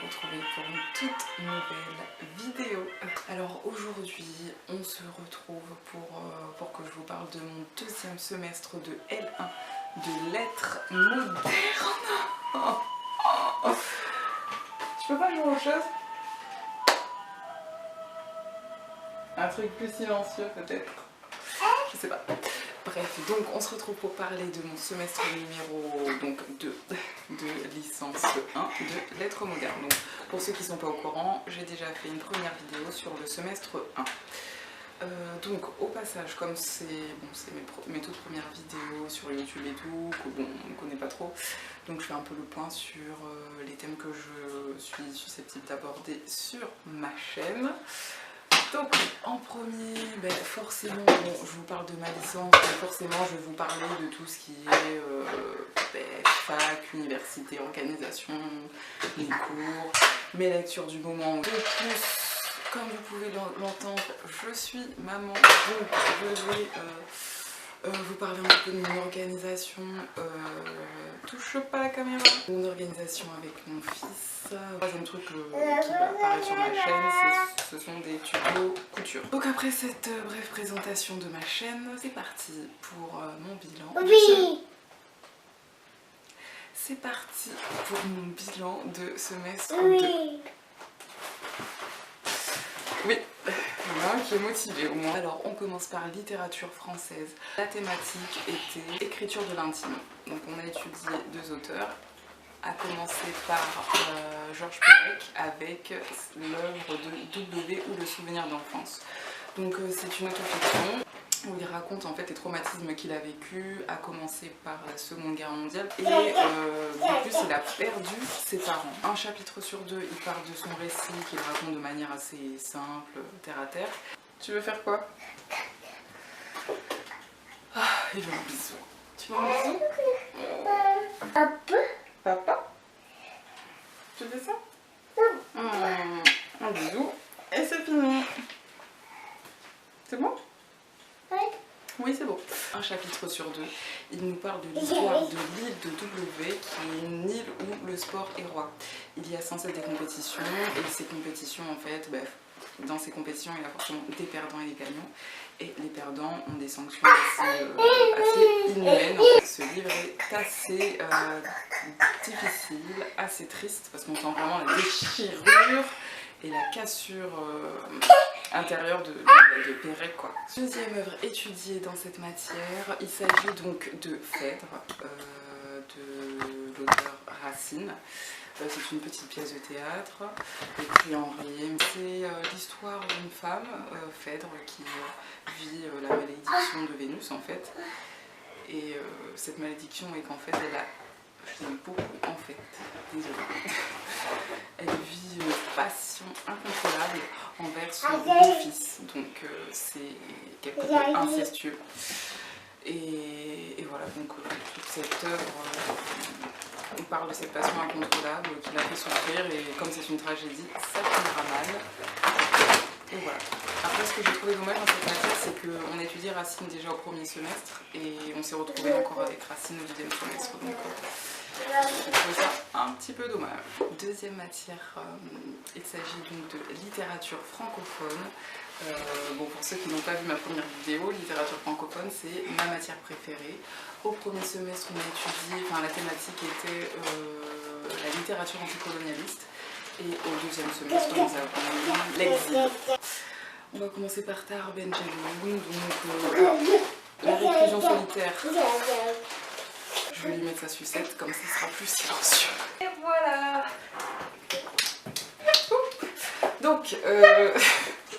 retrouver pour une toute nouvelle vidéo. Alors aujourd'hui on se retrouve pour que je vous parle de mon deuxième semestre de L1 de lettres modernes. Je peux pas jouer aux choses? Un truc plus silencieux peut-être? Je sais pas. Bref, donc on se retrouve pour parler de mon semestre numéro 2 de licence 1 de lettres modernes. Donc, pour ceux qui ne sont pas au courant, j'ai déjà fait une première vidéo sur le semestre 1. Donc au passage, comme c'est mes toutes premières vidéos sur YouTube et tout, que bon, on ne connaît pas trop, donc je fais un peu le point sur les thèmes que je suis susceptible d'aborder sur ma chaîne. Donc en premier, forcément, bon, je vous parle de ma licence, mais forcément je vais vous parler de tout ce qui est fac, université, organisation, les cours, mes lectures du moment. De plus, comme vous pouvez l'entendre, je suis maman, donc je vais vous parler un peu de mon organisation, touche pas la caméra, mon organisation avec mon fils. Troisième truc qui va apparaître sur ma chaîne, ce sont des tutos couture. Donc après cette brève présentation de ma chaîne, c'est parti pour mon bilan. Oui. C'est parti pour mon bilan de semestre 2. Oui, il y en a un qui est motivé au moins. Alors on commence par littérature française. La thématique était écriture de l'intime. Donc on a étudié deux auteurs, à commencer par Georges Perec avec l'œuvre de W ou le souvenir d'enfance. Donc c'est une autofiction où il raconte en fait les traumatismes qu'il a vécu, à commencer par la Seconde Guerre mondiale, et de plus il a perdu ses parents. Un chapitre sur deux, il part de son récit qu'il raconte de manière assez simple, terre à terre. Tu veux faire quoi? Ah, il veut un bisou. Tu veux un bisou? Papa? Tu fais ça? Un bisou, et c'est fini. C'est bon? Oui, c'est bon. Un chapitre sur deux, il nous parle de l'histoire de l'île de W, qui est une île où le sport est roi. Il y a sans cesse des compétitions, et ces compétitions, en fait, dans ces compétitions, il y a forcément des perdants et des gagnants. Et les perdants ont des sanctions assez inhumaines. En fait, ce livre est assez difficile, assez triste, parce qu'on sent vraiment la déchirure et la cassure intérieure de Perec, quoi. Deuxième œuvre étudiée dans cette matière, il s'agit donc de Phèdre, de l'auteur Racine. C'est une petite pièce de théâtre, écrite en rime. C'est l'histoire d'une femme, Phèdre, qui vit la malédiction de Vénus en fait. Et cette malédiction est qu'en fait elle a... Je l'aime beaucoup en fait, désolée. Elle vit une passion incontrôlable envers son beau-fils, donc c'est quelque peu incestueux. Et voilà, donc toute cette œuvre, on parle de cette passion incontrôlable qui l'a fait souffrir, et comme c'est une tragédie, ça finira mal. Et voilà. Après, ce que j'ai trouvé dommage dans cette matière, c'est qu'on a étudié Racine déjà au premier semestre, et on s'est retrouvé encore avec Racine au deuxième semestre. Donc j'ai trouvé ça un petit peu dommage. Deuxième matière, il s'agit donc de littérature francophone. Bon, pour ceux qui n'ont pas vu ma première vidéo, littérature francophone, c'est ma matière préférée. Au premier semestre, on a étudié, la thématique était la littérature anticolonialiste, et au deuxième semestre, nous avons l'exil. On va commencer par Tahar Ben Jelloun, donc la réclusion solitaire. Je vais lui mettre sa sucette, comme ça sera plus silencieux. Et voilà. Donc,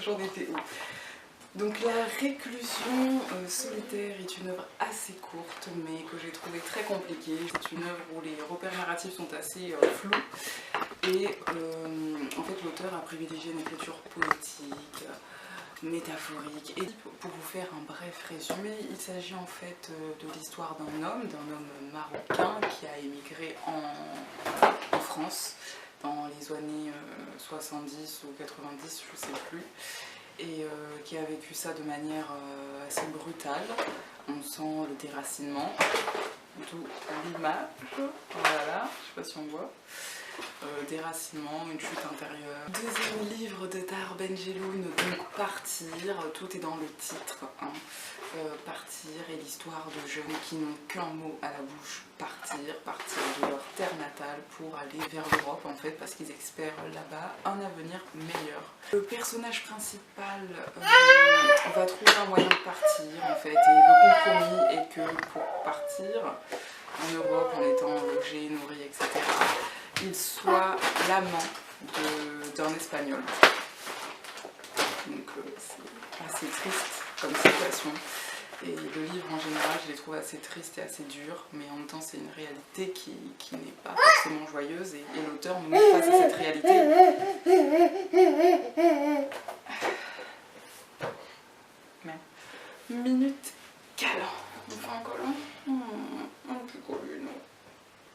j'en étais où? Donc la réclusion solitaire est une œuvre assez courte, mais que j'ai trouvée très compliquée. C'est une œuvre où les repères narratifs sont assez flous, et en fait l'auteur a privilégié une écriture poétique, métaphorique. Et pour vous faire un bref résumé, il s'agit en fait de l'histoire d'un homme marocain qui a émigré en France dans les années 70 ou 90, je sais plus, et qui a vécu ça de manière assez brutale. On sent le déracinement, d'où l'image, voilà, je sais pas si on voit. déracinement, une chute intérieure. Deuxième livre de Tahar Ben-Jelloun, donc Partir, tout est dans le titre, hein. Partir est l'histoire de jeunes qui n'ont qu'un mot à la bouche, partir de leur terre natale pour aller vers l'Europe en fait, parce qu'ils espèrent là-bas un avenir meilleur. Le personnage principal va trouver un moyen de partir en fait, et le compromis est que pour partir en Europe en étant logé, nourri, etc., il soit l'amant d'un Espagnol. Donc c'est assez triste comme situation. Et le livre en général, je l'ai trouvé assez triste et assez dur, mais en même temps c'est une réalité qui n'est pas forcément joyeuse, et l'auteur nous met face à cette réalité. Minute câlin. On fait un câlin. Un plus connu, non.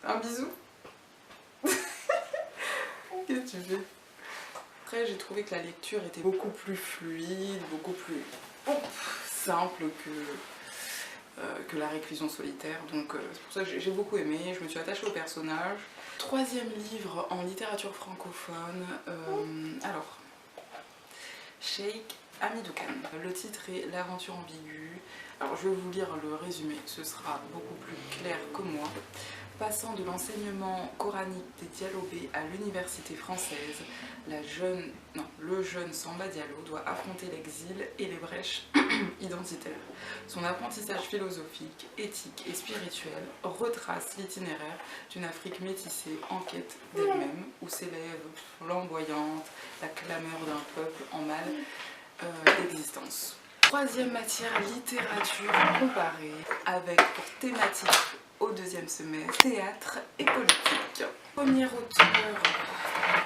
Un bisou. Qu'est-ce que tu fais? Après, j'ai trouvé que la lecture était beaucoup plus fluide, beaucoup plus simple que La réclusion solitaire. Donc c'est pour ça que j'ai beaucoup aimé, je me suis attachée au personnage. Troisième livre en littérature francophone. Alors, Cheikh Hamidou Kane. Le titre est L'aventure ambiguë. Alors je vais vous lire le résumé, ce sera beaucoup plus clair que moi. Passant de l'enseignement coranique des Dialobé à l'université française, le jeune Samba Diallo doit affronter l'exil et les brèches identitaires. Son apprentissage philosophique, éthique et spirituel retrace l'itinéraire d'une Afrique métissée en quête d'elle-même, où s'élève flamboyante la clameur d'un peuple en mal d'existence. Troisième matière, littérature comparée, avec pour thématique au deuxième semestre, théâtre et politique. Premier auteur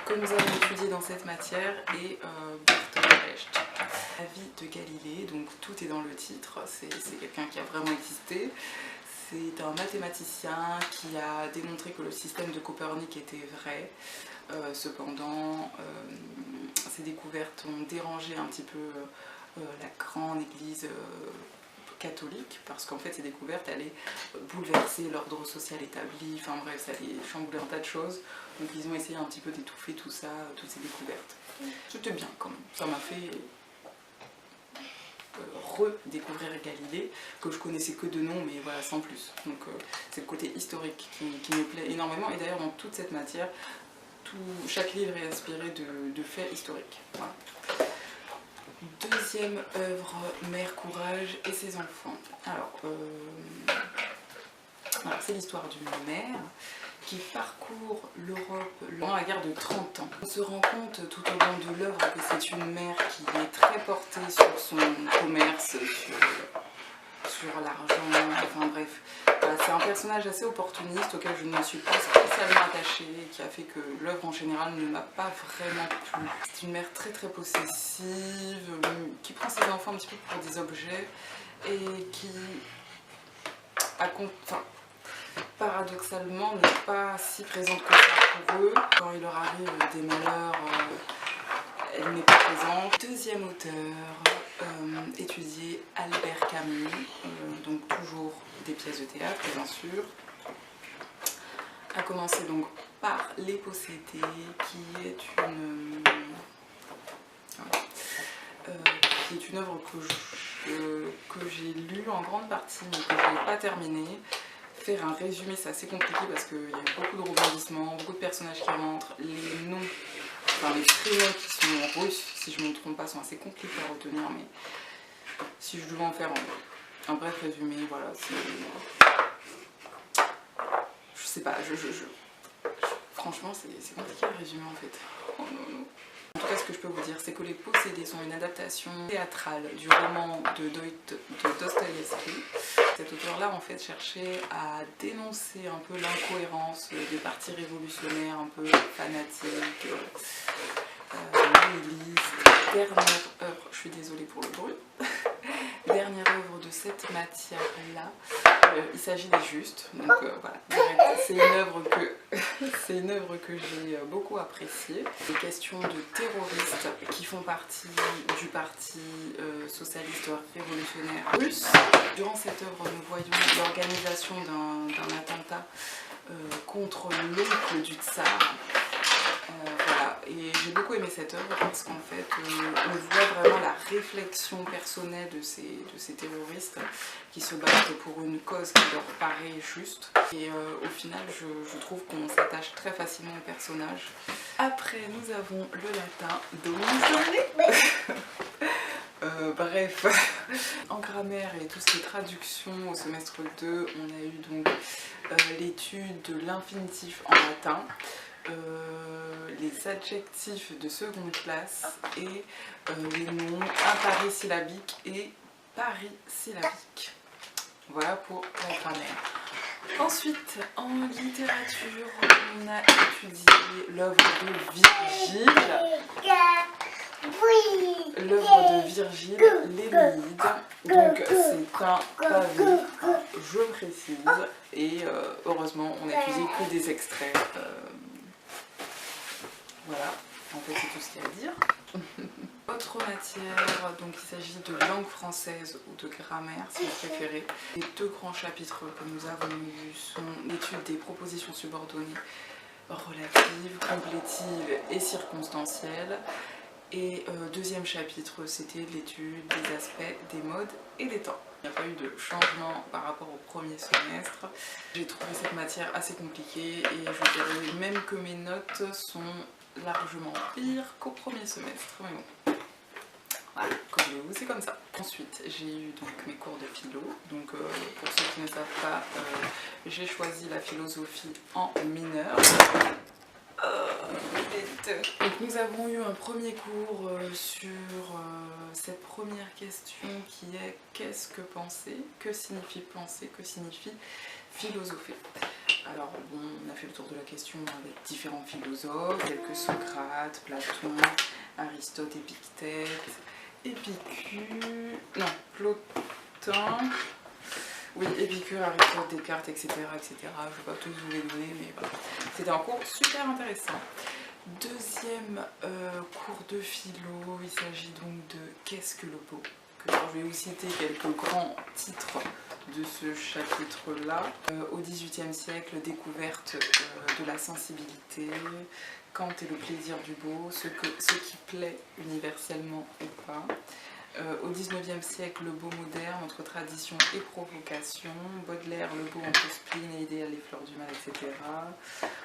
que nous avons étudié dans cette matière est Bertolt Brecht. La vie de Galilée, donc tout est dans le titre, c'est quelqu'un qui a vraiment existé. C'est un mathématicien qui a démontré que le système de Copernic était vrai. Cependant, ses découvertes ont dérangé un petit peu la grande église catholique, parce qu'en fait ces découvertes allaient bouleverser l'ordre social établi, enfin bref, ça allait chambouler un tas de choses. Donc ils ont essayé un petit peu d'étouffer tout ça, toutes ces découvertes. C'était bien quand même, ça m'a fait redécouvrir Galilée, que je connaissais que de nom, mais voilà, sans plus. Donc c'est le côté historique qui me plaît énormément, et d'ailleurs dans toute cette matière, chaque livre est inspiré de faits historiques. Voilà. Deuxième œuvre, Mère Courage et ses enfants. Alors c'est l'histoire d'une mère qui parcourt l'Europe pendant la guerre de 30 ans. On se rend compte tout au long de l'œuvre que c'est une mère qui est très portée sur son commerce, sur l'argent, enfin bref. C'est un personnage assez opportuniste auquel je ne me suis pas spécialement attachée, qui a fait que l'œuvre en général ne m'a pas vraiment plu. C'est une mère très très possessive, qui prend ses enfants un petit peu pour des objets et qui, paradoxalement, n'est pas si présente que ça pour eux. Quand il leur arrive des malheurs, elle n'est pas présente. Deuxième auteur, étudié Albert Camus, donc toujours des pièces de théâtre bien sûr. A commencer donc par Les Possédés, qui est une œuvre que j'ai lue en grande partie mais que je n'ai pas terminée. Faire un résumé c'est assez compliqué parce qu'il y a beaucoup de rebondissements, beaucoup de personnages qui rentrent, les noms, enfin les prénoms qui sont russes si je ne me trompe pas sont assez compliqués à retenir, mais si je devais en faire un bref résumé, voilà, je sais pas, franchement c'est compliqué à résumer en fait. Oh non, non. En tout cas, ce que je peux vous dire, c'est que Les Possédés sont une adaptation théâtrale du roman de Dostoïevski. Cet auteur-là, en fait, cherchait à dénoncer un peu l'incohérence des partis révolutionnaires, un peu fanatiques, nihilistes. Dernière œuvre, je suis désolée pour le bruit, dernière œuvre de cette matière-là, il s'agit des Justes. Donc voilà, c'est une œuvre que j'ai beaucoup appréciée. Des questions de terroristes qui font partie du parti socialiste révolutionnaire russe. Durant cette œuvre, nous voyons l'organisation d'un attentat contre l'oncle du tsar. aimé cette œuvre parce qu'en fait on voit vraiment la réflexion personnelle de ces terroristes qui se battent pour une cause qui leur paraît juste. Et au final je trouve qu'on s'attache très facilement au personnage. Après nous avons le latin, donc bref, en grammaire et tout ce qui est traduction au semestre 2, on a eu donc l'étude de l'infinitif en latin, les adjectifs de seconde classe et les noms imparisyllabiques et parisyllabiques. Voilà pour la grammaire. Ensuite, en littérature, on a étudié l'œuvre de Virgile. L'œuvre de Virgile, l'Énéide. Donc c'est un pavé, je précise, et heureusement on n'a étudié que des extraits. Voilà, en fait c'est tout ce qu'il y a à dire. Autre matière, donc il s'agit de langue française ou de grammaire si vous préférez. Les deux grands chapitres que nous avons eus sont l'étude des propositions subordonnées relatives, complétives et circonstancielles. Et deuxième chapitre, c'était l'étude des aspects des modes et des temps. Il n'y a pas eu de changement par rapport au premier semestre. J'ai trouvé cette matière assez compliquée et je dirais même que mes notes sont largement pires qu'au premier semestre. Mais bon, voilà, comme vous, c'est comme ça. Ensuite, j'ai eu donc mes cours de philo. Donc pour ceux qui ne savent pas, j'ai choisi la philosophie en mineur. Donc nous avons eu un premier cours sur cette première question qui est qu'est-ce que penser, que signifie penser, que signifie philosopher. Alors bon, on a fait le tour de la question avec différents philosophes tels que Socrate, Platon, Aristote, Épictète, Plotin. Oui, Épicure, Aristote, Descartes, etc. etc. Je ne vais pas tous vous les donner, mais voilà. C'était un cours super intéressant. Deuxième cours de philo, il s'agit donc de qu'est-ce que le beau. Alors, je vais vous citer quelques grands titres de ce chapitre-là. Au XVIIIe siècle, découverte de la sensibilité, Kant et le plaisir du beau, ce qui plaît universellement ou pas. Au XIXe siècle, le beau moderne, entre tradition et provocation. Baudelaire, le beau entre spleen et idéal, les fleurs du mal, etc.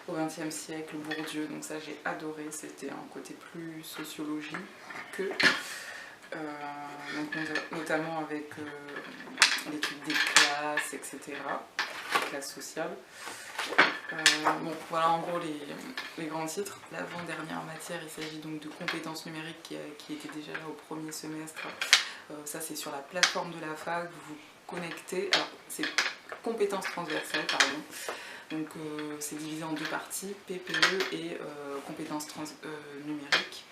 Au XXe siècle, Bourdieu, donc ça j'ai adoré, c'était un côté plus sociologie que. Donc, notamment avec l'étude des classes, etc. Les classes sociales. Bon, voilà en gros les grands titres. L'avant-dernière matière, il s'agit donc de compétences numériques qui était déjà là au premier semestre. Ça c'est sur la plateforme de la fac, vous vous connectez. Alors c'est compétences transversales, pardon. Donc c'est divisé en deux parties, PPE et compétences numériques.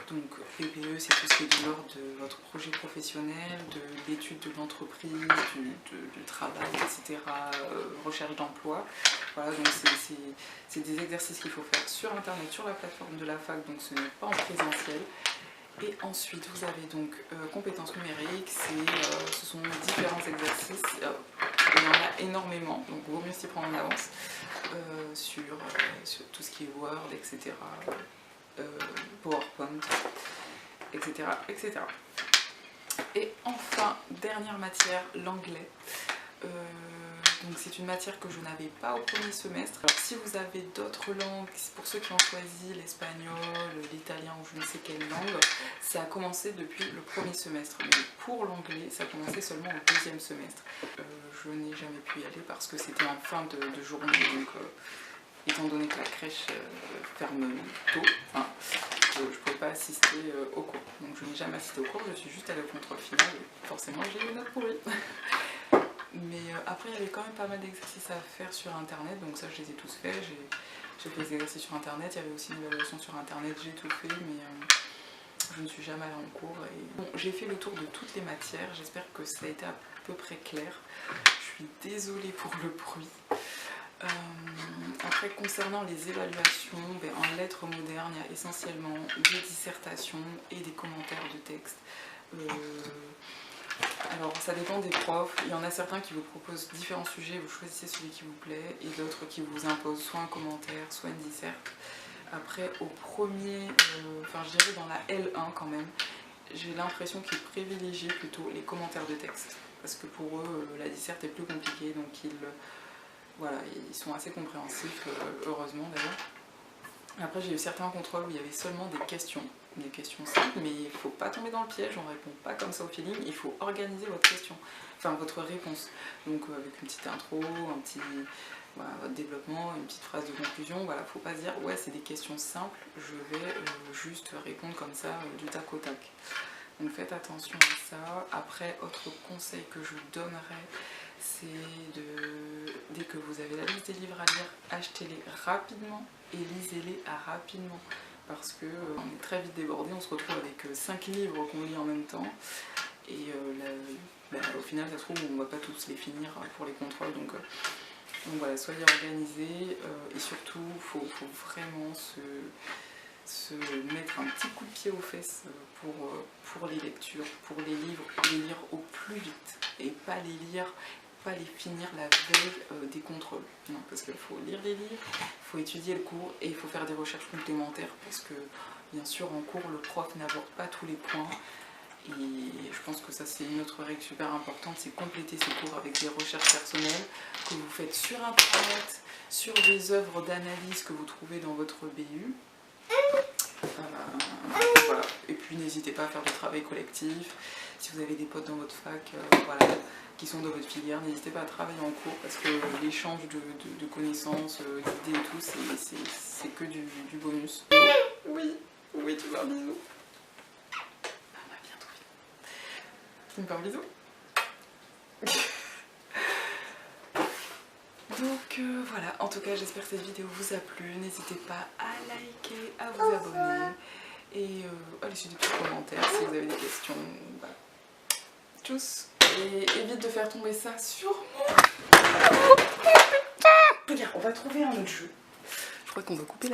Donc PPE, c'est tout ce qui est de l'ordre de votre projet professionnel, de l'étude de l'entreprise, du travail, etc., recherche d'emploi. Voilà, donc c'est des exercices qu'il faut faire sur internet, sur la plateforme de la fac, donc ce n'est pas en présentiel. Et ensuite vous avez donc compétences numériques, ce sont différents exercices, il y en a énormément, donc il vaut mieux s'y prendre en avance, sur tout ce qui est Word, etc., PowerPoint, etc., etc. Et enfin, dernière matière, l'anglais. Donc c'est une matière que je n'avais pas au premier semestre. Alors si vous avez d'autres langues, pour ceux qui ont choisi l'espagnol, l'italien ou je ne sais quelle langue, ça a commencé depuis le premier semestre. Mais pour l'anglais, ça a commencé seulement au deuxième semestre. Je n'ai jamais pu y aller parce que c'était en fin de journée, donc étant donné que la crèche ferme tôt, enfin, je ne pouvais pas assister au cours. Donc je n'ai jamais assisté au cours, je suis juste allée au contrôle final et forcément j'ai eu une note pourrie. Mais après il y avait quand même pas mal d'exercices à faire sur internet, donc ça je les ai tous faits. J'ai fait des exercices sur internet, il y avait aussi une évaluation sur internet, j'ai tout fait, mais je ne suis jamais allée en cours. Et... Bon, j'ai fait le tour de toutes les matières, j'espère que ça a été à peu près clair. Je suis désolée pour le bruit. Après, concernant les évaluations, en lettres modernes, il y a essentiellement des dissertations et des commentaires de texte. Alors, ça dépend des profs. Il y en a certains qui vous proposent différents sujets, vous choisissez celui qui vous plaît, et d'autres qui vous imposent soit un commentaire, soit une disserte. Après au premier, enfin je dirais dans la L1 quand même, j'ai l'impression qu'ils privilégient plutôt les commentaires de texte. Parce que pour eux, la disserte est plus compliquée, donc voilà, ils sont assez compréhensifs, heureusement d'ailleurs. Après j'ai eu certains contrôles où il y avait seulement des questions simples, mais il ne faut pas tomber dans le piège, on ne répond pas comme ça au feeling, il faut organiser votre question, enfin votre réponse. Donc avec une petite intro, un petit voilà, votre développement, une petite phrase de conclusion, voilà, faut pas se dire ouais c'est des questions simples, je vais juste répondre comme ça du tac au tac. Donc faites attention à ça. Après, autre conseil que je donnerais, c'est dès que vous avez la liste des livres à lire, achetez-les rapidement et lisez-les rapidement. Parce que on est très vite débordé, on se retrouve avec 5 livres qu'on lit en même temps. Et au final, ça se trouve, on ne va pas tous les finir pour les contrôles. Donc voilà, soyez organisés. Et surtout, il faut vraiment se mettre un petit coup de pied aux fesses pour les lectures, pour les livres, les lire au plus vite et pas les finir la veille des contrôles. Non, parce qu'il faut lire les livres, il faut étudier le cours et il faut faire des recherches complémentaires parce que bien sûr en cours le prof n'aborde pas tous les points et je pense que ça c'est une autre règle super importante, c'est compléter ces cours avec des recherches personnelles que vous faites sur internet, sur des œuvres d'analyse que vous trouvez dans votre BU. Voilà. Et puis n'hésitez pas à faire du travail collectif. Si vous avez des potes dans votre fac voilà, qui sont dans votre filière, n'hésitez pas à travailler en cours parce que l'échange de connaissances, d'idées et tout, c'est que du bonus. Oui, tu veux un bisou? On a bientôt fini. Tu me fais un bisou? Donc voilà, en tout cas j'espère que cette vidéo vous a plu, n'hésitez pas à liker, à vous abonner et à laisser des petits commentaires si vous avez des questions. Voilà. Tchuss. Et évite de faire tomber ça sur moi. Regarde, on va trouver un autre jeu. Je crois qu'on va couper la